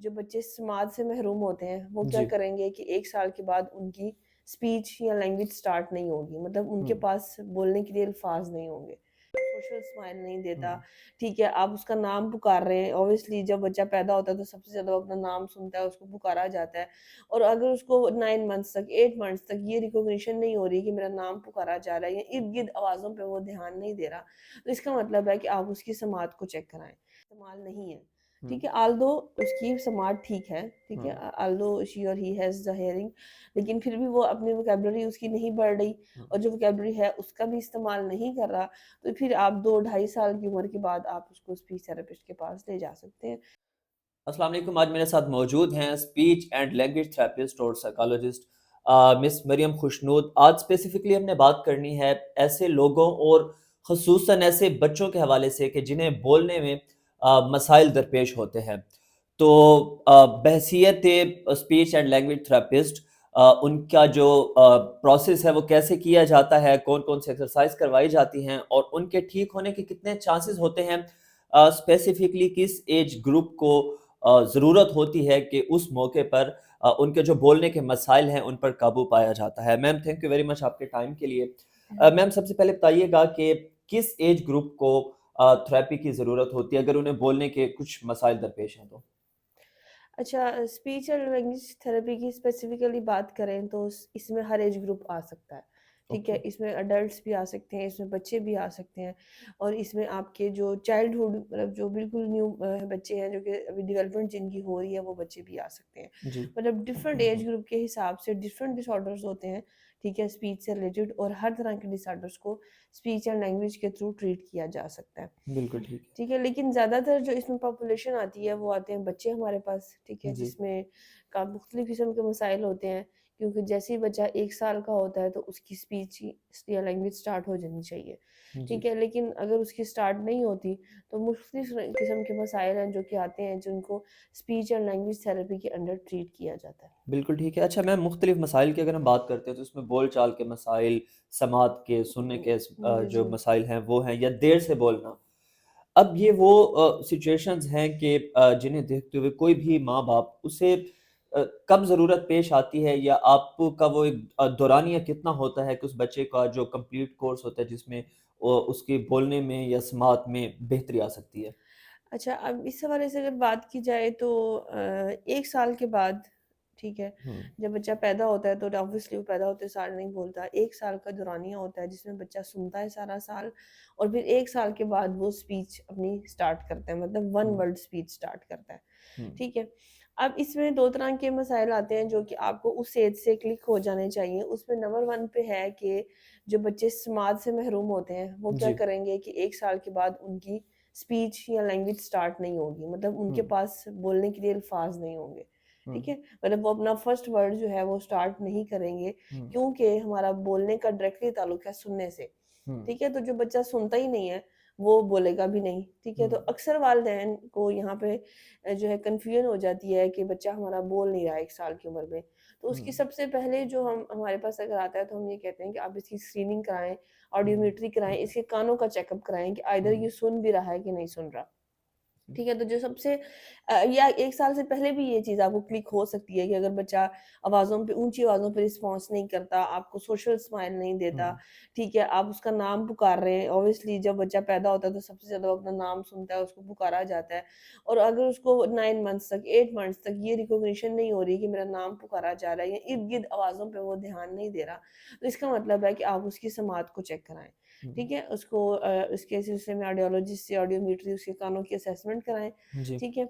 जो बच्चे समाज से महरूम होते हैं, वो क्या जी। करेंगे कि 1 साल के बाद उनकी स्पीच या लैंग्वेज स्टार्ट नहीं होगी। मतलब उनके हुँ, पास बोलने के लिए अल्फ़ाज़ नहीं होंगे। सोशल स्माइल नहीं देता, हुँ, ठीक है, आप उसका नाम पुकार रहे हैं, ऑब्वियसली जब बच्चा पैदा होता है तो सबसे ज़्यादा वो अपना नाम सुनता है, उसको पुकारा जाता है। और अगर उसको 9 मंथ्स तक, 8 मंथ्स तक ये रिकॉग्निशन नहीं हो रही कि मेरा नाम पुकारा जा रहा है या इर्द-गिर्द आवाज़ों पे वो ध्यान नहीं दे रहा, तो इसका मतलब है कि आप उसकी समात को चेक कराएँ। इस्तेमाल नहीं है, हुँ, ठीक है? ऑल्दो उसकी समात ठीक है, ठीक हुँ। है? ऑल्दो शी और ही हैज़ द हियरिंग, लेकिन फिर भी वो अपनी वोकैब्युलरी उसकी नहीं बढ़ रही हुँ। और जो वोकैब्युलरी है उसका भी इस्तेमाल नहीं कर रहा, तो फिर आप 2 ढाई साल की उम्र के बाद आप उसको स्पीच थेरेपिस्ट के पास ले जा सकते हैं। अस्सलाम वालेकुम, आज मेरे साथ मौजूद हैं स्पीच एंड लैंग्वेज थेरेपिस्ट और साइकोलॉजिस्ट मिस मरियम खुशनूद। आज स्पेसिफिकली हमने बात करनी है ऐसे लोगों और ख़ुसूसन ऐसे बच्चों के हवाले से कि जिन्हें बोलने में मसाइल दरपेश होते हैं। तो बहैसियत स्पीच एंड लैंग्वेज थेरेपिस्ट उनका जो प्रोसेस है वो कैसे किया जाता है, कौन-कौन से एक्सरसाइज करवाई जाती हैं और उनके ठीक होने के कितने चांसेस होते हैं, स्पेसिफिकली किस एज ग्रुप को ज़रूरत होती है कि उस मौके पर उनके जो बोलने के मसाइल हैं, उन पर काबू पाया जाता है। Ma'am thank you very much आपके टाइम के लिए। मैम सबसे पहले बताइएगा कि किस एज ग्रुप को थेरेपी की ज़रूरत होती है, अगर उन्हें बोलने के कुछ मसाइल दरपेश हैं तो? अच्छा, स्पीच एंड लैंग्वेज थेरेपी की स्पेसिफिकली बात करें तो इसमें हर एज ग्रुप आ सकता है, ठीक है? ओके। इसमें अडल्ट्स भी आ सकते हैं, इसमें बच्चे भी आ सकते हैं और इसमें आपके जो चाइल्डहुड मतलब जो बिल्कुल न्यू बच्चे हैं जो कि अभी डेवलपमेंट जिनकी हो रही है वो बच्चे भी आ सकते हैं। जी। मतलब डिफरेंट एज ग्रुप के हिसाब से डिफरेंट डिसऑर्डर्स होते हैं, ठीक है? स्पीच से रिलेटेड और हर तरह के डिसऑर्डर्स को स्पीच एंड लैंग्वेज के थ्रू ट्रीट किया जा सकता है। बिल्कुल ठीक है। ठीक है, लेकिन ज़्यादातर जो इसमें पॉपुलेशन आती है, वो आते हैं बच्चे हमारे पास, ठीक है? जी, जिसमें का मुख्तलिफ़ किस्म के मसाइल होते हैं, क्योंकि जैसे ही बच्चा 1 साल का होता है, तो उसकी स्पीच या लैंग्वेज स्टार्ट हो जानी चाहिए, ठीक जी। है? लेकिन अगर उसकी स्टार्ट नहीं होती, तो मुख्तलिफ़ किस्म के मसाइल हैं, जो कि आते हैं, जिनको स्पीच एंड लैंग्वेज थेरेपी के अंडर ट्रीट किया जाता है। बिल्कुल ठीक है। अच्छा मैम मुख्तलिफ़ मसाइल की अगर हम बात करते हैं तो इसमें बोल-चाल के मसाइल, समात के, सुनने के जी, जो जी। मसाइल हैं वो हैं या देर से बोलना। अब ये वो सिचुएशंस हैं कि जिन्हें देखते हुए कोई भी माँ-बाप उसे कब ज़रूरत पेश आती है या आपका वो एक दौरानिया कितना होता है कि उस बच्चे का जो कंप्लीट कोर्स होता है जिसमें उसके बोलने में या समात में बेहतरी आ सकती है? अच्छा, अब इस हवाले से अगर बात की जाए तो 1 साल के बाद, ठीक है, हुँ, जब बच्चा पैदा होता है तो ऑब्वियसली वो पैदा होते साल नहीं बोलता। 1 साल का दौरानिया होता है जिसमें बच्चा सुनता है सारा साल और फिर 1 साल के बाद वो स्पीच अपनी स्टार्ट करता है, मतलब वन हुँ, वर्ड स्पीच स्टार्ट करता है, हुँ, ठीक है। अब इसमें 2 तरह के मसाइल आते हैं जो कि आपको उस एज से क्लिक हो जाने चाहिए। उसमें नंबर 1 पे है कि जो बच्चे समाज से महरूम होते हैं, वो क्या जी, करेंगे कि 1 साल के बाद उनकी स्पीच या लैंग्वेज स्टार्ट नहीं होगी, मतलब हुँ, उनके पास बोलने के लिए अल्फाज नहीं होंगे, हुँ, ठीक है? मतलब वो अपना फर्स्ट वर्ड जो है वो स्टार्ट नहीं करेंगे, हुँ, क्योंकि हमारा बोलने का डायरेक्टली ताल्लुक है सुनने से, हुँ, ठीक है? तो जो बच्चा सुनता ही नहीं है, वो बोलेगा भी नहीं, ठीक है? हुँ, तो अक्सर वालिदैन को यहाँ पे जो है कन्फ्यूजन हो जाती है कि बच्चा हमारा बोल नहीं रहा है 1 साल की उम्र में। तो हुँ, उसकी सबसे पहले जो हम हमारे पास अगर आता है तो हम ये कहते हैं कि आप इसकी स्क्रीनिंग कराएँ, हुँ, ऑडियोमेट्री कराएँ, इसके कानों का चेकअप कराएँ कि आइदर हुँ, ये सुन भी रहा है कि नहीं सुन रहा। हुँ, ठीक है, तो जो सबसे या 1 साल से पहले भी ये चीज़ आपको क्लिक हो सकती है कि अगर बच्चा आवाज़ों पे ऊँची आवाज़ों पे रिस्पॉन्स नहीं करता, आपको सोशल स्माइल नहीं देता, हुँ, ठीक है, आप उसका नाम पुकार रहे हैं, ऑब्वियसली जब बच्चा पैदा होता है तो सबसे ज़्यादा वो अपना नाम सुनता है, उसको पुकारा जाता है और अगर उसको 9 मंथ्स तक, 8 मंथ्स तक ये रिकॉग्निशन नहीं हो रही कि मेरा नाम पुकारा जा रहा है या इर्द-गिर्द आवाज़ों पे वो ध्यान नहीं दे रहा, तो इसका मतलब है कि आप उसकी समात को चेक कराएँ, हुँ, ठीक है? उसको उसके सिलसिले में ऑडियोलॉजिस्ट से ऑडियोमेट्री उसके कानों की असेसमेंट कराएँ, जी, ठीक है?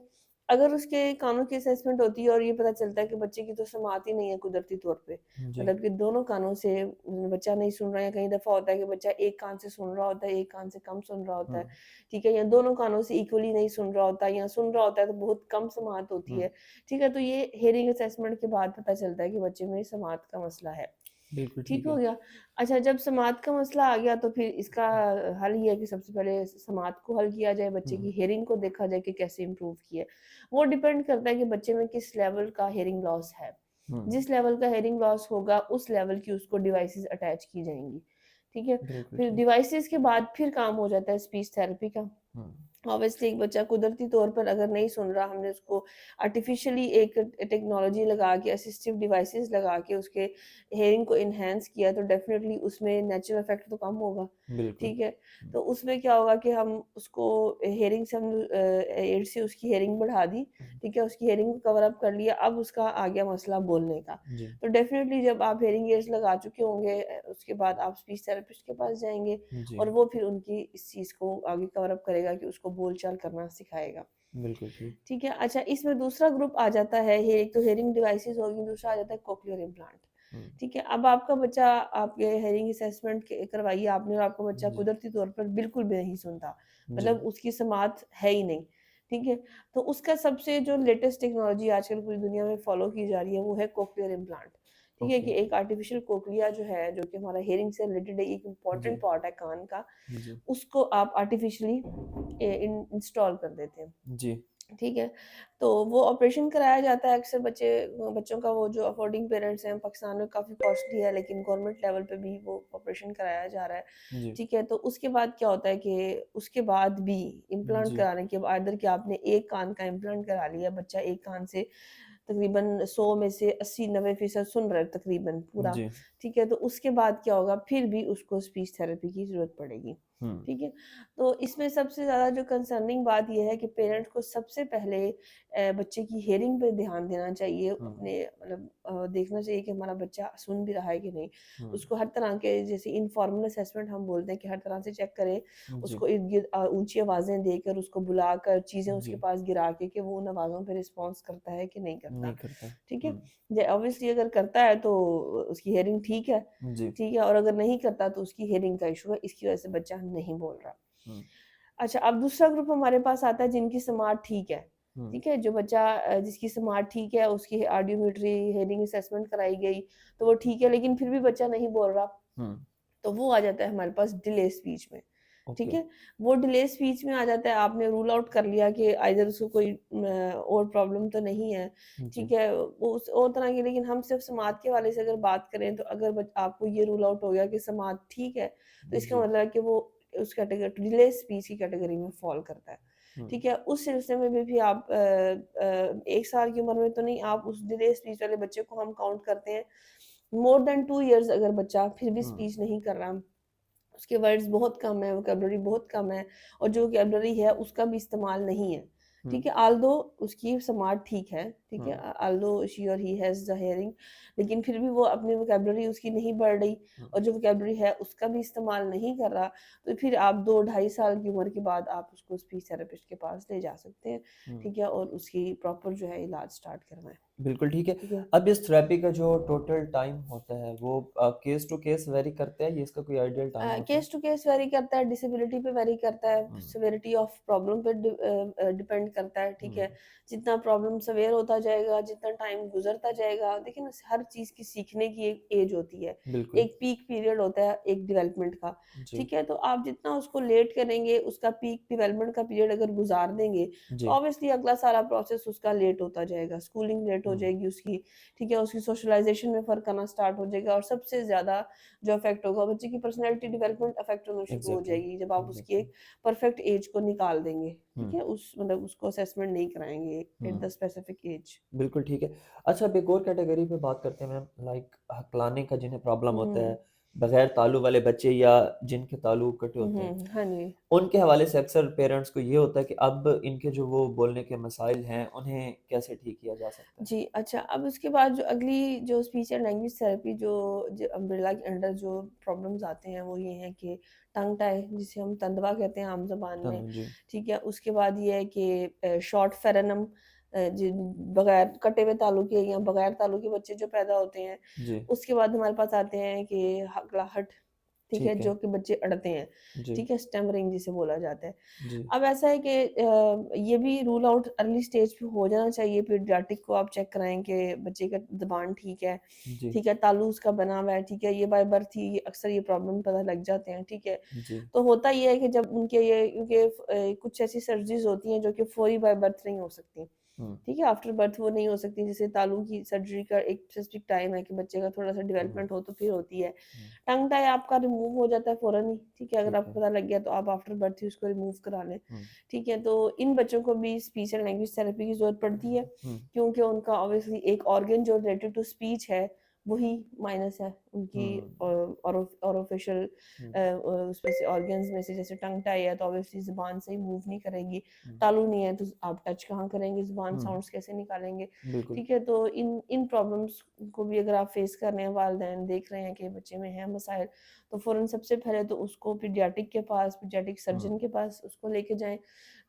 अगर उसके कानों की असेसमेंट होती है और ये पता चलता है कि बच्चे की तो समात ही नहीं है कुदरती तौर पे, जी, मतलब कि दोनों कानों से बच्चा नहीं सुन रहा है, कई दफ़ा होता है कि बच्चा एक कान से सुन रहा होता है, एक कान से कम सुन रहा होता हुँ, है, ठीक है? या दोनों कानों से इक्वली नहीं सुन रहा होता है या सुन रहा होता है तो बहुत कम समात होती हुँ, है, ठीक है? तो ये हियरिंग असेसमेंट के बाद पता चलता है कि बच्चे में समात का मसला है। बिल्कुल ठीक ठीक हो है। गया। अच्छा, जब समात का मसला आ गया तो फिर इसका हल ये है कि सबसे पहले समात को हल किया जाए, बच्चे हुँ, की हियरिंग को देखा जाए कि कैसे इम्प्रूव की है। वो डिपेंड करता है कि बच्चे में किस लेवल का हियरिंग लॉस है। हुँ, जिस लेवल का हियरिंग लॉस होगा उस लेवल की उसको डिवाइसेज़ अटैच की जाएँगी। ठीक है? बिल्कुल फिर ठीक। डिवाइसेज़ के बाद फिर काम हो जाता है स्पीच थेरेपी का। हुँ, ऑब्वियसली एक बच्चा कुदरती तौर पर अगर नहीं सुन रहा, हमने उसको आर्टिफिशियली एक टेक्नोलॉजी लगा के, असिस्टिव डिवाइसेस लगा के उसके हेयरिंग को एनहांस किया, तो डेफिनेटली उसमें नेचुरल इफेक्ट तो कम होगा, बिल्कुल। ठीक है? हुँ, तो उसमें क्या होगा कि हम उसको हेयरिंग से हम एड से उसकी हेयरिंग बढ़ा दी, हुँ, ठीक है? उसकी हेयरिंग को कवर अप कर लिया, अब उसका आ गया मसला बोलने का। जी, तो डेफिनेटली जब आप हेयरिंग एड्स लगा चुके होंगे, उसके बाद आप स्पीच थेरेपिस्ट के पास जाएँगे जी, और वो फिर उनकी इस चीज़ को आगे कवर अप करेगा कि उसको बोल-चाल करना सिखाएगा। बिल्कुल ठीक। ठीक है? अच्छा, इसमें दूसरा ग्रुप आ जाता है, ये एक तो हियरिंग डिवाइसेज़ होगी, दूसरा आ जाता है कोक्लियर इम्प्लांट। हुँ, ठीक है? अब आपका बच्चा, आपके हियरिंग असेसमेंट के करवाइए आपने और आपका बच्चा जी, कुदरती तौर पर बिल्कुल भी नहीं सुनता, जी, मतलब उसकी समात है ही नहीं, ठीक है? तो उसका सबसे जो लेटेस्ट टेक्नोलॉजी आजकल पूरी दुनिया में फ़ॉलो की जा रही है, वो है कोक्लियर इम्प्लांट। ठीक है? ओके, कि एक आर्टिफ़िशियल कोक्लिया जो है, जो कि हमारा हियरिंग से रिलेटेड एक जी, इम्पोर्टेंट पार्ट है कान का, जी, उसको आप आर्टिफ़िशियली इंस्टॉल कर देते हैं। जी, ठीक है? तो वो ऑपरेशन कराया जाता है अक्सर बच्चों का, वो जो अफोर्डिंग पेरेंट्स हैं, पाकिस्तान में काफ़ी कॉस्टली है, लेकिन गवर्नमेंट लेवल पे भी वो ऑपरेशन कराया जा रहा है। जी, ठीक है? तो उसके बाद क्या होता है कि उसके बाद भी इम्प्लांट जी, कराने के बाद आइदर कि आपने एक कान का इम्प्लांट करा लिया, बच्चा एक कान से तकरीबन 100 में से 80-90% सुन रहा है तकरीबन पूरा, जी, ठीक है? तो उसके बाद क्या होगा, फिर भी उसको स्पीच थेरेपी की ज़रूरत पड़ेगी, हुँ, ठीक है? तो इसमें सबसे ज़्यादा जो कंसर्निंग बात ये है कि पेरेंट्स को सबसे पहले बच्चे की हियरिंग पे ध्यान देना चाहिए, हुँ, अपने मतलब देखना चाहिए कि हमारा बच्चा सुन भी रहा है कि नहीं। हुँ, उसको हर तरह के, जैसे इनफॉर्मल असेसमेंट हम बोलते हैं, कि हर तरह से चेक करें, जी, उसको इर्द-गिर्द ऊँची आवाज़ें देकर, उसको बुलाकर, चीज़ें उसके जी, पास गिरा के वो उन आवाज़ों पे रिस्पॉन्स करता है कि नहीं नहीं करता, करता। ठीक है? हुँ, ऑब्वियसली अगर करता है तो उसकी हियरिंग जी, ठीक है? और अगर नहीं करता तो उसकी हियरिंग का इश्यू है, इसकी वज़ह से बच्चा नहीं बोल रहा। हुँ, अच्छा, अब दूसरा ग्रुप हमारे पास आता है जिनकी समात ठीक है, हुँ, ठीक है? जो बच्चा जिसकी समात ठीक है, उसकी ऑडियोमेट्री हियरिंग असेसमेंट कराई गई, तो वो ठीक है, लेकिन फिर भी बच्चा नहीं बोल रहा, हुँ, तो वो आ जाता है हमारे पास डिले स्पीच में, ठीक ओके, है? वो डिले स्पीच में आ जाता है, आपने रूल आउट कर लिया कि आइदर उसको कोई और प्रॉब्लम तो नहीं है, जी, ठीक है? वो उस और तरह की, लेकिन हम सिर्फ़ समात के हवाले से अगर बात करें, तो अगर आपको ये रूल आउट हो गया कि समात ठीक है, तो इसका जी, मतलब है कि वो उस कैटेगरी डिले स्पीच की कैटेगरी में फ़ॉल करता है, हुँ, ठीक है? उस सिलसिले में भी आप 1 साल की उम्र में तो नहीं, आप उस डिले स्पीच वाले बच्चे को हम काउंट करते हैं, मोर दैन 2 इयर्स अगर बच्चा फिर भी हुँ, स्पीच नहीं कर रहा, उसके वर्ड्स बहुत कम है, वोकैब्युलरी बहुत कम है, और जो वोकैब्युलरी है उसका भी इस्तेमाल नहीं है, हुँ, ठीक है? ऑल्दो उसकी समाट ठीक है, ठीक है? हुँ, ऑल्दो शी और ही हैज़ द हियरिंग, लेकिन फिर भी वो अपनी वोकैब्युलरी उसकी नहीं बढ़ रही, हुँ, और जो वोकैब्युलरी है उसका भी इस्तेमाल नहीं कर रहा, तो फिर आप 2 ढाई साल की उम्र के बाद आप उसको स्पीच थेरेपिस्ट के पास ले जा सकते हैं, हुँ। ठीक है? और उसकी प्रॉपर जो है इलाज स्टार्ट करवाएँ, बिल्कुल ठीक है। ठीक है? अब इस थेरेपी का जो टोटल टाइम होता है वो केस टू केस वेरी करता है या इसका कोई आइडियल टाइम होता है? केस टू केस वेरी करता है, डिसेबिलिटी पे वेरी करता है, हुँ, सिवियरिटी ऑफ प्रॉब्लम पे डिपेंड करता है, ठीक हुँ, है? जितना प्रॉब्लम सवेयर होता जाएगा, जितना टाइम गुज़रता जाएगा, देखिए ना, हर चीज़ की सीखने की एक एज होती है, बिल्कुल। एक पीक पीरियड होता है एक डेवलपमेंट का, जी, ठीक है? तो आप जितना उसको लेट करेंगे, उसका पीक डेवलपमेंट का पीरियड अगर गुज़ार देंगे, तो जी। ऑब्वियसली अगला सारा प्रोसेस उसका लेट होता जाएगा, स्कूलिंग लेट हो हुँ, जाएगी उसकी, ठीक है? उसकी सोशलाइज़ेशन में फ़र्क आना स्टार्ट हो जाएगा, और सबसे ज़्यादा जो अफ़ेक्ट होगा, बच्चे की पर्सनैलिटी डेवलपमेंट अफ़ेक्ट होना शुरू हो एग्ज़ैक्टली, जाएगी, जब आप उसकी एग्ज़ैक्टली। एक परफ़ेक्ट एज को निकाल देंगे, ठीक हुँ, है? मतलब उसको असेसमेंट नहीं कराएँगे at the um, specific age. बिल्कुल ठीक है। अच्छा अब एक और कैटेगरी पे बात करते हैं मैम लाइक हकलाने का जिन्हें प्रॉब्लम होता है, हुँ, बगैर तालु वाले बच्चे या जिनके तालु कटे हुँ, होते हैं। हुँ, हाँ जी। उनके हवाले से अक्सर पेरेंट्स को ये होता है कि अब इनके जो वो बोलने के मसाइल हैं, उन्हें कैसे ठीक किया जा सकता है? जी, अच्छा, अब उसके बाद जो अगली जो स्पीच एंड लैंग्वेज थेरेपी जो अम्ब्रेला के अंडर जो प्रॉब्लम्स आते हैं, वो ये हैं कि टंग टाई, जिसे हम तंदवा कहते हैं आम ज़बान में, जी, ठीक है? उसके बाद ये है कि शॉर्ट फेरेनम, जिन बगैर कटे हुए तालु के या बगैर तालु के बच्चे जो पैदा होते हैं, जी, उसके बाद हमारे पास आते हैं कि हकलाहट, ठीक है? ठीक है। जो कि बच्चे अड़ते हैं, जी, ठीक है? स्टैमरिंग जिसे बोला जाता है। जी, अब ऐसा है कि ये भी रूल आउट अर्ली स्टेज पे हो जाना चाहिए, पीडियाट्रिक को आप चेक कराएँ कि बच्चे का ज़ुबान जी, ठीक है? तालु उसका बना हुआ है, ठीक है? ये बाय बर्थ ही अक्सर ये प्रॉब्लम पता लग जाते हैं, ठीक है? जी, तो होता ये है कि जब उनके ये क्योंकि कुछ ऐसी सर्जरीज़ होती हैं जो कि फौरी बाय बर्थ नहीं हो सकती। हुँ, ठीक है? आफ्टर बर्थ वो नहीं हो सकती, जैसे तालू की सर्जरी का एक स्पेसिफिक टाइम है कि बच्चे का थोड़ा-सा हुँ, डेवलपमेंट हो तो फिर होती है। हुँ, टंग टाई आपका रिमूव हो जाता है फ़ौरन ही, ठीक है? अगर ठीक है। आपको पता लग गया तो आप आफ्टर बर्थ ही उसको रिमूव करा लें, हुँ, ठीक है? तो इन बच्चों को भी स्पीच एंड लैंग्वेज थेरेपी की ज़रूरत पड़ती है, हुँ, क्योंकि उनका ऑब्वियसली एक ऑर्गन जो रिलेटेड टू स्पीच है, वही माइनस है। उनकी हुँ, ऑरोफेशियल हुँ, उसमें से ऑर्गन्स में से जैसे टंग टाई है तो ऑब्वियसली ज़ुबान से ही मूव नहीं करेगी। हुँ, तालू नहीं है तो आप टच कहाँ करेंगे, ज़ुबान हुँ, साउंड्स कैसे निकालेंगे, बिल्कुल। ठीक है? तो इन इन प्रॉब्लम्स को भी अगर आप फेस कर रहे हैं, वालिदैन देख रहे हैं कि बच्चे में है मसाइल, तो फ़ौरन सबसे पहले तो उसको पीडियाट्रिक के पास, पीडियाट्रिक हुँ, सर्जन के पास उसको लेके जाएँ।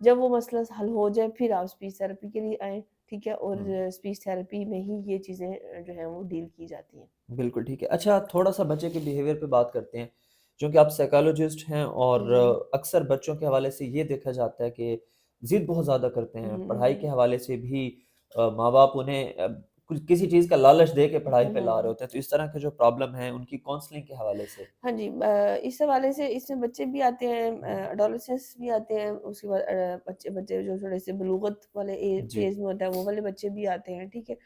जब वो मसला हल हो जाए फिर आप स्पीच थेरेपी के लिए आएँ, ठीक है? और हुँ, स्पीच थेरेपी में ही ये चीज़ें जो हैं वो डील की जाती हैं। बिल्कुल ठीक है। अच्छा थोड़ा-सा बच्चे के बिहेवियर पे बात करते हैं, चूँकि आप साइकोलॉजिस्ट हैं हुँ, हुँ। और अक्सर बच्चों के हवाले से ये देखा जाता है कि ज़िद बहुत ज़्यादा करते हुँ, हैं, हुँ, पढ़ाई के हुँ। हवाले से भी माँ-बाप उन्हें कुछ किसी चीज़ का लालच दे के पढ़ाई हुँ, पे ला रहे हुँ। होते हैं, तो इस तरह के जो प्रॉब्लम है, उनकी काउंसलिंग के हवाले से। हाँ जी, इस हवाले से इसमें बच्चे भी आते हैं, हुँ, एडोलेसेंट्स भी आते हैं, उसके बाद बच्चे बच्चे जो थोड़े-से बुलूगत वाले जी। फेज़ में होता है, वो वाले बच्चे भी आते हैं, ठीक है?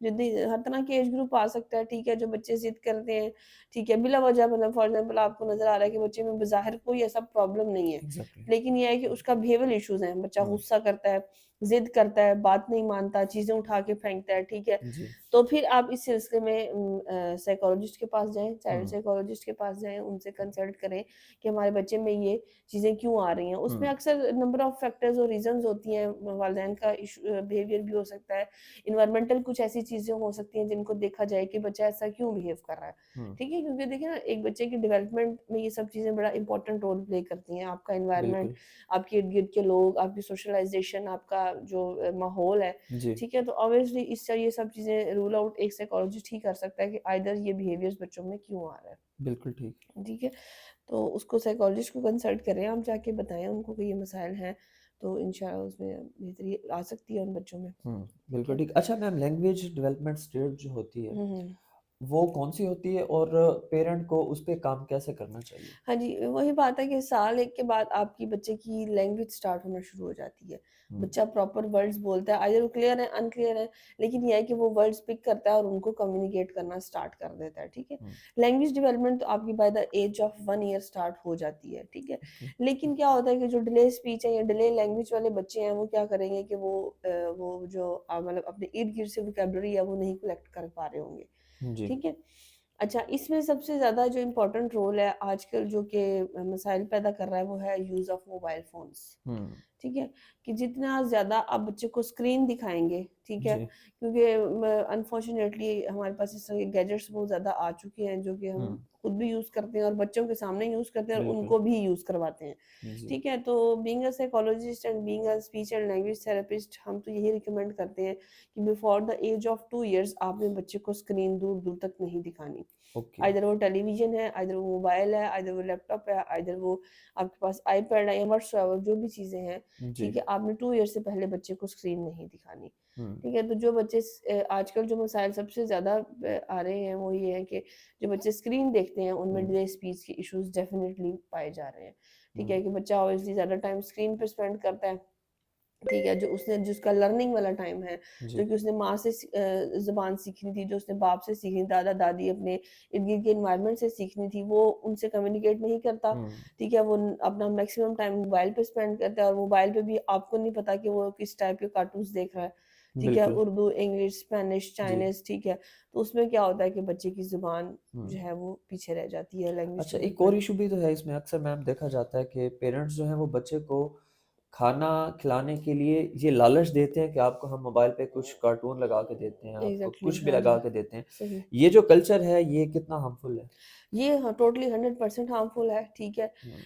जिद्दी हर तरह के एज ग्रुप आ सकता है, ठीक है? जो बच्चे ज़िद करते हैं, ठीक है? बिला वजह मतलब फॉर एग्ज़ाम्पल आपको नज़र आ रहा है कि बच्चे में बज़ाहिर कोई ऐसा प्रॉब्लम नहीं है, एग्ज़ैक्टली। लेकिन ये है कि उसका बिहेवियल इश्यूज़ हैं, बच्चा हुँ, गुस्सा करता है, ज़िद करता है, बात नहीं मानता, चीज़ें उठा के फेंकता है, ठीक है? जी। तो फिर आप इस सिलसिले में साइकोलॉजिस्ट के पास जाएँ, चाइल्ड हुँ, साइकोलॉजिस्ट के पास जाएँ, उनसे कंसल्ट करें कि हमारे बच्चे में ये चीज़ें क्यों आ रही हैं। उसमें हुँ, अक्सर नंबर ऑफ फैक्टर्स और रीज़न्स होती हैं, वालिदैन का बिहेवियर भी हो सकता है, एनवायरमेंटल कुछ ऐसी चीज़ें हो सकती हैं जिनको देखा जाए कि बच्चा ऐसा क्यों बिहेव कर रहा है। हुँ, ठीक है? क्योंकि देखिए ना एक बच्चे की डेवलपमेंट में ये सब चीज़ें बड़ा इम्पोर्टेंट रोल प्ले करती हैं। आपका एनवायरनमेंट, बिल्कुल। आपके इर्द-गिर्द के लोग, आपकी सोशलाइज़ेशन, आपका जो माहौल है, जी, ठीक है? तो ऑब्वियसली इससे ये सब चीज़ें रूल आउट एक साइकोलॉजिस्ट ही कर सकता है कि आइदर ये बिहेवियर्स बच्चों में क्यों आ रहा है, बिल्कुल ठीक। ठीक है? तो उसको साइकोलॉजिस्ट को कंसल्ट करें आप जाके बताएँ उनको कि ये मसाइल हैं, तो इंशाल्लाह उसमें बेहतरी आ सकती है उन बच्चों में, हुँ, ठीक बिल्कुल है? ठीक। अच्छा मैम लैंग्वेज डेवलपमेंट स्टेज जो होती है, हुँ, हुँ। वो कौन-सी होती है और पेरेंट को उस पे काम कैसे करना चाहिए? हाँ जी, वही बात है कि साल 1 के बाद आपकी बच्चे की लैंग्वेज स्टार्ट होना शुरू हो जाती है। हुँ, बच्चा प्रॉपर वर्ड्स बोलता है, आइदर वो क्लियर है, अनक्लियर है, लेकिन ये है कि वो वर्ड्स पिक करता है और उनको कम्युनिकेट करना स्टार्ट कर देता है, ठीक है? हुँ, लैंग्वेज डेवलपमेंट तो आपकी by the age of 1 year start हो जाती है, ठीक है? ओके। लेकिन क्या होता है कि जो डिले स्पीच है या डिले लैंग्वेज वाले बच्चे हैं, वो क्या करेंगे कि वो जो मतलब अपने इर्द-गिर्द से वोकैब्युलरी है, वो नहीं कलेक्ट कर पा रहे होंगे। जी, ठीक है? अच्छा, इसमें सबसे ज़्यादा जो इम्पोर्टेंट रोल है आजकल जो कि मसाइल पैदा कर रहा है वो है यूज़ ऑफ मोबाइल फ़ोन्स। हुँ, ठीक है? कि जितना ज़्यादा आप बच्चे को स्क्रीन दिखाएँगे, ठीक है? जी, क्योंकि अनफॉर्चुनेटली हमारे पास इस तरह के गैजेट्स बहुत ज़्यादा आ चुके हैं जो कि हुँ, हम खुद भी यूज़ करते हैं और बच्चों के सामने यूज़ करते हैं और बिल्कुल, उनको भी यूज़ करवाते हैं। जी, ठीक है? तो being a psychologist and being a speech and language therapist हम तो यही रिकमेंड करते हैं कि before the age of 2 years आपने बच्चे को स्क्रीन दूर-दूर तक नहीं दिखानी। ओके, आइदर वो टेलीविज़न है, आइदर वो मोबाइल है, आइदर वो लैपटॉप है, आइदर वो आपके पास आईपैड है या व्हाट्सएवर जो भी चीज़ें हैं, जी, ठीक है? आपने 2 ईयर से पहले बच्चे को स्क्रीन नहीं दिखानी, हुँ, ठीक है? तो जो बच्चे आजकल जो मसाइल सबसे ज़्यादा आ रहे हैं वो ये है कि जो बच्चे स्क्रीन देखते हैं उनमें हुँ, डिले स्पीच के इश्यूज़ डेफ़िनिटली पाए जा रहे हैं, ठीक हुँ, है? कि बच्चा ऑब्वियसली ज़्यादा टाइम स्क्रीन पे स्पेंड करता है, ठीक है? जो उसका लर्निंग वाला टाइम है, जो जी, कि उसने माँ से ज़ुबान सीखनी थी, जो उसने बाप से सीखनी, दादा-दादी अपने इर्द-गिर्द के एनवायरनमेंट से सीखनी थी, वो उनसे कम्युनिकेट नहीं करता, हुँ, ठीक है? वो अपना मैक्सिमम टाइम मोबाइल पे स्पेंड करता है और मोबाइल पे भी आपको नहीं पता कि वो किस टाइप के कार्टून्स देख रहा है, ठीक है? बिल्कुल, उर्दू, इंग्लिश, स्पेनिश, जी, चाइनीज़, ठीक है? तो उसमें क्या होता है कि बच्चे की ज़ुबान हुँ। जो है वो पीछे रह जाती है लैंग्वेज अच्छा एक और डेवलपमेंट इश्यू भी तो है इसमें अक्सर मैम देखा जाता है कि पेरेंट्स जो हैं वो बच्चे को खाना खिलाने के लिए ये लालच देते हैं कि आपको हम मोबाइल पे कुछ कार्टून लगा के देते हैं, आपको एग्ज़ैक्टली कुछ भी हाँ लगा जी, के देते हैं। सही। ये जो कल्चर है ये कितना हार्मफुल है? ये हाँ, टोटली 100% हार्मफुल है, ठीक है? हुँ,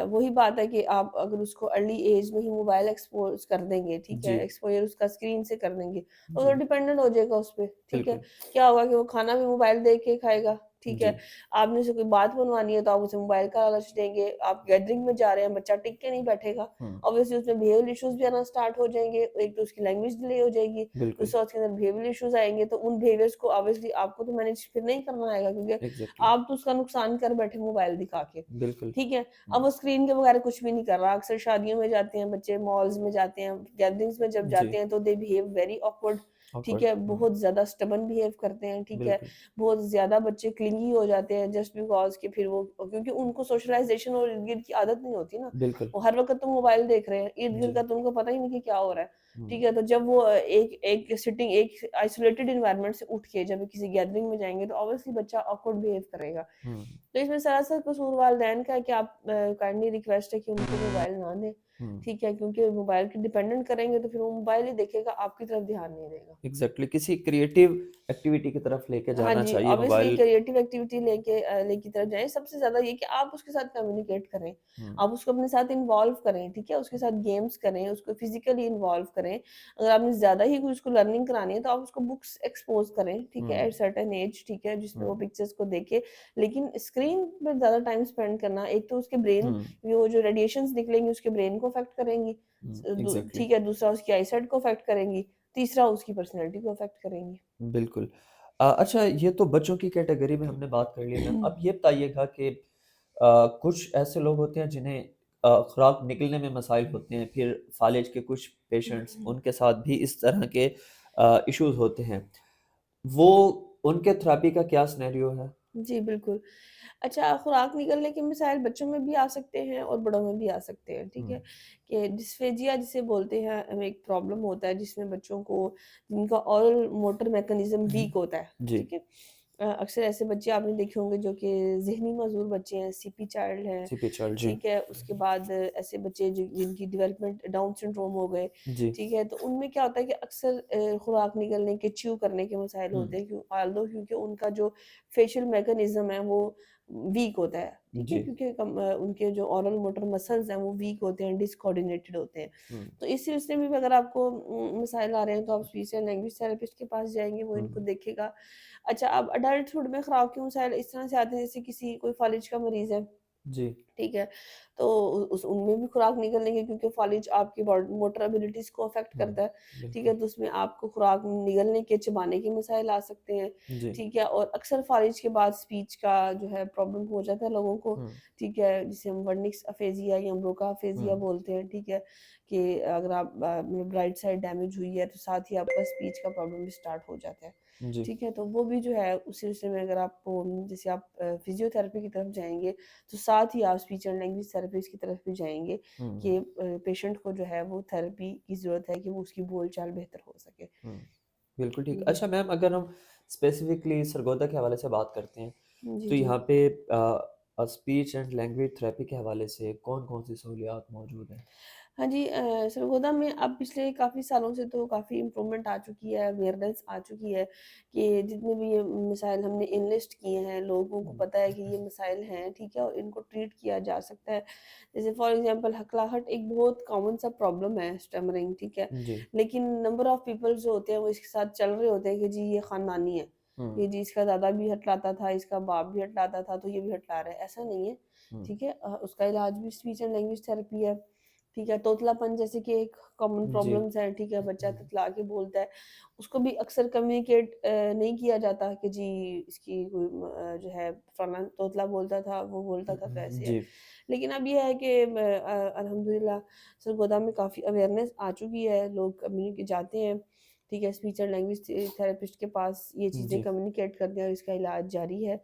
वही बात है कि आप अगर उसको अर्ली एज में ही मोबाइल एक्सपोज़ कर देंगे, ठीक जी, है? एक्सपोज़र उसका स्क्रीन से कर देंगे, तो वो जी, डिपेंडेंट हो जाएगा उस पे, ठीक है? बिल्कुल। क्या होगा कि वो खाना भी मोबाइल देख के खाएगा, ठीक जी। है? आपने उससे कोई बात बनवानी है तो आप उसे मोबाइल का लालच देंगे, आप गैदरिंग में जा रहे हैं, बच्चा टिक के नहीं बैठेगा, हुँ, ऑब्वियसली उसमें बिहेवियर इश्यूज़ भी आना स्टार्ट हो जाएँगे, एक तो उसकी लैंग्वेज डिले हो जाएगी, बिल्कुल, दूसरा उसके अंदर बिहेवियर इश्यूज़ आएँगे, तो उन बिहेवियर्स को ऑब्वियसली आपको तो मैनेज फिर नहीं करना आएगा क्योंकि एग्ज़ैक्टली, आप तो उसका नुकसान कर बैठे मोबाइल दिखा के, बिल्कुल। ठीक है? अब हुँ, वो स्क्रीन के बगैर कुछ भी नहीं कर रहा, अक्सर शादियों में जाते हैं बच्चे, मॉल्स में जाते हैं, गैदरिंग्स में जब जी, जाते हैं तो दे बिहेव वेरी ऑकवर्ड, ठीक ऑकवर्ड, है? हुँ, बहुत ज़्यादा स्टबर्न बिहेव करते हैं, ठीक है? बिल्कुल, बहुत ज़्यादा बच्चे क्लिंगी हो जाते हैं जस्ट बिकॉज़ कि फिर वो क्योंकि उनको सोशलाइज़ेशन और इर्द-गिर्द की आदत नहीं होती ना। बिल्कुल, वो हर वक़्त तो मोबाइल देख रहे हैं, इर्द-गिर्द जी, का तो उनको पता ही नहीं कि क्या हो रहा है, हुँ, ठीक है? तो जब वो एक एक सिटिंग एक आइसोलेटेड एनवायरनमेंट से उठ के जब किसी गैदरिंग में जाएँगे तो ऑब्वियसली बच्चा ऑकवर्ड बिहेव करेगा। हुँ, तो इसमें सरासर कसूर वालिदैन का है कि आप काइंडली रिक्वेस्ट है कि उनको मोबाइल ना दें, हुँ। ठीक है? क्योंकि मोबाइल के डिपेंडेंट करेंगे तो फिर वो मोबाइल ही देखेगा, आपकी तरफ ध्यान नहीं देगा। एग्ज़ैक्टली किसी क्रिएटिव एक्टिविटी की तरफ लेके हाँ जाना जी, चाहिए ऑब्वियसली मोबाइल क्रिएटिव एक्टिविटी लेके तरफ जाएँ। सबसे ज़्यादा ये कि आप उसके साथ कम्युनिकेट करें, हुँ, आप उसको अपने साथ इन्वॉल्व करें, ठीक है? उसके साथ गेम्स करें, उसको फिज़िकली इन्वॉल्व करें। अगर आपने ज़्यादा ही कुछ उसको लर्निंग करानी है, तो आप उसको बुक्स एक्सपोज़ करें, ठीक है? हुँ, एट सर्टेन एज, ठीक है? जिसमें हुँ, वो पिक्चर्स को देखे। लेकिन स्क्रीन पे ज़्यादा टाइम स्पेंड करना, एक तो उसके ब्रेन हुँ, वो जो रेडिएशंस निकलेंगी, उसके ब्रेन को अफ़ेक्ट करेंगी। हुँ, एग्ज़ैक्टली, ठीक है, दूसरा उसकी आईसाइट को अफ़ेक्ट करेंगी, तीसरा उसकी पर्सनैलिटी को अफ़ेक्ट करेंगी। बिल्कुल। अच्छा ये तो बच्चों की कैटेगरी में हमने बात कर ली मैम, अब ये बताइएगा कि कुछ ऐसे लोग होते हैं जिन्हें खुराक निकलने में मसाइल होते हैं, फिर फ़ालिज के कुछ पेशेंट्स उनके साथ भी इस तरह के इश्यूज़ होते हैं। वो उनके थेरेपी का क्या सिनेरियो है? जी, बिल्कुल। अच्छा, खुराक निगलने के मिसाइल बच्चों में भी आ सकते हैं और बड़ों में भी आ सकते हैं, ठीक हुँ, है? कि डिस्फेजिया जिसे बोलते हैं एक प्रॉब्लम होता है जिसमें बच्चों को जिनका ओरल मोटर मैकेनिज़्म वीक होता है, जी, ठीक है? अक्सर ऐसे बच्चे आपने देखे होंगे जो कि ज़हनी माज़ूर बच्चे हैं, सीपी चाइल्ड हैं, सीपी चार्ज जी, ठीक है? उसके बाद ऐसे बच्चे जिनकी डेवलपमेंट डाउन सिंड्रोम हो गए, जी, ठीक है? तो उनमें क्या होता है कि अक्सर खुराक निगलने के, च्यू करने के मसाइल हुँ, होते हैं ऑल्दो क्योंकि उनका जो फेशियल मैकेनिज़्म है वो वीक होता है, ठीक है? जी, क्योंकि उनके जो ओरल मोटर मसल्स हैं वो वीक होते हैं, डिसकोऑर्डिनेटेड होते हैं। हुँ, तो इस सिलसिले में भी अगर आपको मसाइल आ रहे हैं तो आप स्पीच एंड लैंग्वेज थेरेपिस्ट के पास जाएँगे, वो हुँ, इनको देखेगा। अच्छा, अब अडल्टहुड में खुराक के मसाइल इस तरह से आते हैं जैसे किसी कोई फ़ालिज का मरीज़ है, जी, ठीक है? तो उ उस उनमें भी खुराक निगलने की क्योंकि फ़ालिज आपकी मोटर एबिलिटीज़ को अफ़ेक्ट हुँ, करता है, ठीक है? बिल्कुल, तो उसमें आपको खुराक निगलने के, चबाने के मसाइल आ सकते हैं, जी, ठीक है? और अक्सर फ़ालिज के बाद स्पीच का जो है प्रॉब्लम हो जाता है लोगों को, हुँ, ठीक है? जिसे हम वर्निक्स अफ़ेज़िया या ब्रोका हुँ, अफ़ेज़िया बोलते हैं, ठीक है? कि अगर आप मतलब राइट साइड डैमेज हुई है तो साथ ही आपका स्पीच का प्रॉब्लम भी स्टार्ट हो जाता है। जी, ठीक है? तो वो भी जो है उस सिलसिले में अगर आपको जैसे आप फिज़ियोथेरेपी की तरफ जाएँगे, तो साथ ही आप स्पीच एंड लैंग्वेज थेरेपिस्ट की तरफ भी जाएँगे हुँ, कि पेशेंट को जो है वो थेरेपी की ज़रूरत है कि वो उसकी बोलचाल बेहतर हो सके। हुँ, बिल्कुल ठीक। जी। अच्छा मैम अगर हम स्पेसिफिकली सरगोदा के हवाले से बात करते हैं, जी, तो जी। यहाँ पे स्पीच एंड लैंग्वेज थेरेपी के हवाले से कौन-कौन सी सहूलियात मौजूद हैं? हाँ जी, सरगोदा में अब पिछले काफ़ी सालों से तो काफ़ी इम्प्रूवमेंट आ चुकी है, अवेयरनेस आ चुकी है कि जितने भी ये मसाइल हमने इनलिस्ट किए हैं, लोगों को हुँ, पता है कि ये मसाइल हैं, ठीक है? और इनको ट्रीट किया जा सकता है। जैसे फॉर एग्ज़ाम्पल हकलाहट एक बहुत कॉमन सा प्रॉब्लम है, स्टमरिंग, ठीक है? जी, लेकिन नंबर ऑफ पीपल जो होते हैं वो इसके साथ चल रहे होते हैं कि जी ये ख़ानदानी है। हुँ, ये जी इसका दादा भी हटलाता था, इसका बाप भी हटलाता था, तो ये भी हटला रहा है, ऐसा नहीं है, हुँ, ठीक है? उसका इलाज भी स्पीच एंड लैंग्वेज थेरेपी है। ठीक है, तोतलापन जैसे कि एक कॉमन जी, प्रॉब्लम्स है, ठीक है, बच्चा हुँ, तुतला के बोलता है, उसको भी अक्सर कम्युनिकेट नहीं किया जाता कि जी इसकी कोई जो है फलाना तोतला बोलता था, वो बोलता था तो ऐसे है। जी, लेकिन अब ये है कि अल्हम्दुलिल्लाह सरगोदा में काफ़ी अवेयरनेस आ चुकी है, लोग कम्युनिटी जाते हैं, ठीक है, स्पीच एंड लैंग्वेज थेरेपिस्ट के पास ये चीज़ें जी, कम्युनिकेट करते हैं और इसका इलाज जारी है।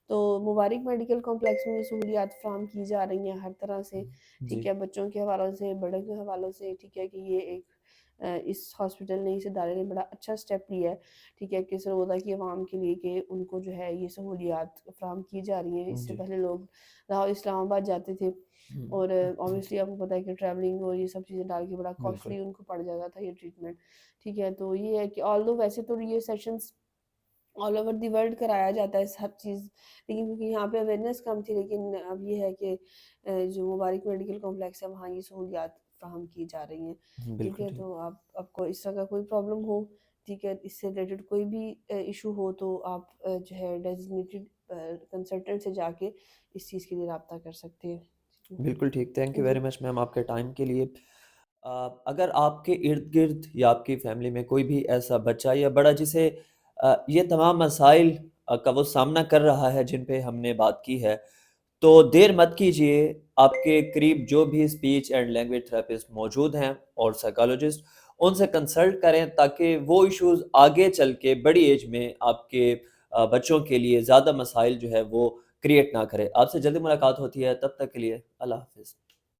तो मुबारिक मेडिकल कॉम्प्लेक्स में ये सहूलियात फ़राहम की जा रही हैं हर तरह से, ठीक जी, है, बच्चों के हवालों से, बड़े के हवालों से, ठीक है, कि ये एक इस हॉस्पिटल ने, इस इदारे ने बड़ा अच्छा स्टेप लिया है, ठीक है, कि सरगोदा की आवाम के लिए कि उनको जो है ये सहूलियात फ़राहम की जा रही हैं। इससे जी, पहले लोग लाहौर इस्लामाबाद जाते थे हुँ, और ऑब्वियसली आपको पता है कि ट्रैवलिंग और ये सब चीज़ें डाल के बड़ा बिल्कुल, कॉस्टली उनको पड़ जाता था ये ट्रीटमेंट, ठीक है। तो ये है कि ऑल्दो वैसे तो ये sessions all over the world कराया जाता है सब चीज़, लेकिन क्योंकि यहाँ पे अवेयरनेस कम थी, लेकिन अब ये है कि जो मुबारिक मेडिकल कॉम्प्लेक्स है वहाँ ये सहूलियात फ़राहम की जा रही हैं, ठीक बिल्कुल है? ठीक। तो आप आपको इस तरह का कोई प्रॉब्लम हो, ठीक है? इससे रिलेटेड कोई भी इश्यू हो तो आप जो है डेज़िग्नेटेड कंसल्टेंट से जाके इस चीज़ के लिए राब्ता कर सकते हैं। जी। बिल्कुल ठीक, थैंक यू वेरी जी। मच मैम आपके टाइम के लिए। अगर आपके इर्द-गिर्द या आपकी फैमिली में कोई भी ऐसा बच्चा या बड़ा जिसे ये तमाम मसाइल का वो सामना कर रहा है जिन पे हमने बात की है, तो देर मत कीजिए, आपके करीब जो भी स्पीच एंड लैंग्वेज थेरेपिस्ट मौजूद हैं और साइकोलॉजिस्ट, उनसे कंसल्ट करें ताकि वो इश्यूज़ आगे चल के बड़ी एज में आपके बच्चों के लिए ज़्यादा मसाइल जो है वो क्रिएट ना करें। आपसे जल्दी मुलाकात होती है, तब तक के लिए अल्लाह हाफ़िज़।